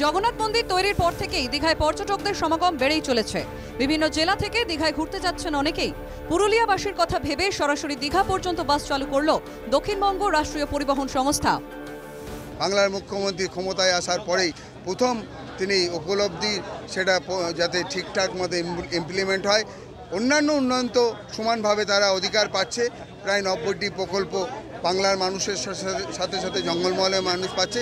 জগন্নাথ মন্দির তৈরির পর থেকেই দীঘায় পর্যটকদের সমাগম বেড়েই চলেছে। বিভিন্ন জেলা থেকে দীঘায় ঘুরতে যাচ্ছেন অনেকেই। পুরুলিয়াবাসীর কথা ভেবে সরাসরি দীঘা পর্যন্ত বাস চালু করল দক্ষিণবঙ্গ রাষ্ট্রীয় পরিবহন সংস্থা। বাংলার মুখ্যমন্ত্রী ক্ষমতায় আসার পরেই প্রথম তিনি উপলব্ধি সেটা যাতে ঠিকঠাক মতো ইমপ্লিমেন্ট হয়। অন্যান্য উন্নয়ন তো সমানভাবে তারা অধিকার পাচ্ছে। প্রায় 90টি প্রকল্প বাংলার মানুষের সাথে সাথে জঙ্গলমহলের মানুষ পাচ্ছে।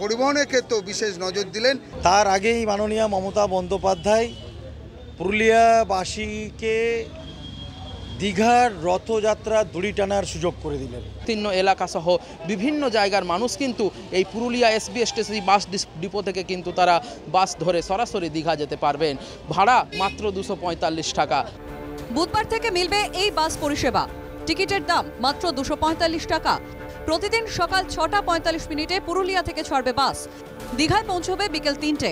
পরিবহনের ক্ষেত্রেও বিশেষ নজর দিলেন। তার আগেই মাননীয় মমতা বন্দ্যোপাধ্যায় পুরুলিয়াবাসীকে দীঘার রথযাত্রা দড়ি টানার সুযোগ করে দিলেন। বিস্তীর্ণ এলাকা সহ বিভিন্ন জায়গার মানুষ কিন্তু এই পুরুলিয়া এসবিএসটিসি বাস ডিপো থেকে কিন্তু তারা বাস ধরে সরাসরি দীঘা যেতে পারবেন। ভাড়া মাত্র 245 টাকা। বুধবার থেকে মিলবে এই বাস পরিষেবা। টিকিটের দাম মাত্র 245 টাকা। প্রতিদিন সকাল 6টা 45 মিনিটে পুরুলিয়া থেকে ছাড়বে বাস, দীঘায় পৌঁছবে বিকেল 3টে।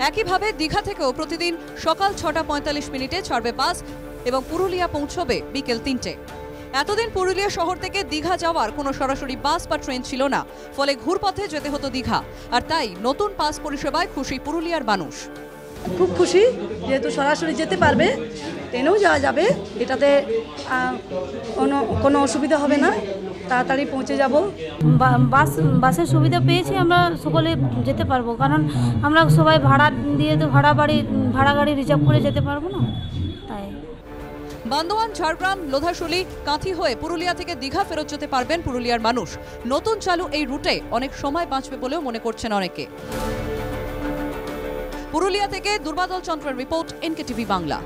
একইভাবে দীঘা থেকেও প্রতিদিন সকাল 6টা 45 মিনিটে ছাড়বে বাস এবং পুরুলিয়া পৌঁছবে বিকেল 3টে। এতদিন পুরুলিয়া শহর থেকে দীঘা যাওয়ার কোনো সরাসরি বাস বা ট্রেন ছিল না, ফলে ঘুরপথে যেতে হতো দীঘা। আর তাই নতুন বাস পরিষেবায় খুশি পুরুলিয়ার মানুষ। খুব খুশি, যেহেতু সরাসরি যেতে পারবে, ট্রেনেও যাওয়া যাবে, এটাতে কোনো অসুবিধা হবে না, তাড়াতাড়ি পৌঁছে যাব। বাসের সুবিধা পেয়েছি, আমরা সকলে যেতে পারবো, কারণ আমরা সবাই ভাড়া দিয়ে তো ভাড়া গাড়ি রিজার্ভ করে যেতে পারবো না, তাই। বান্দোয়ান, ঝাড়গ্রাম, লোধাশুলি, কাঁথি হয়ে পুরুলিয়া থেকে দীঘা ফেরত যেতে পারবেন পুরুলিয়ার মানুষ। নতুন চালু এই রুটে অনেক সময় বাঁচবে বলেও মনে করছেন অনেকে। পুরুলিয়া থেকে দুর্বাদল চন্দ্রের রিপোর্ট, এনকেটিভি বাংলা।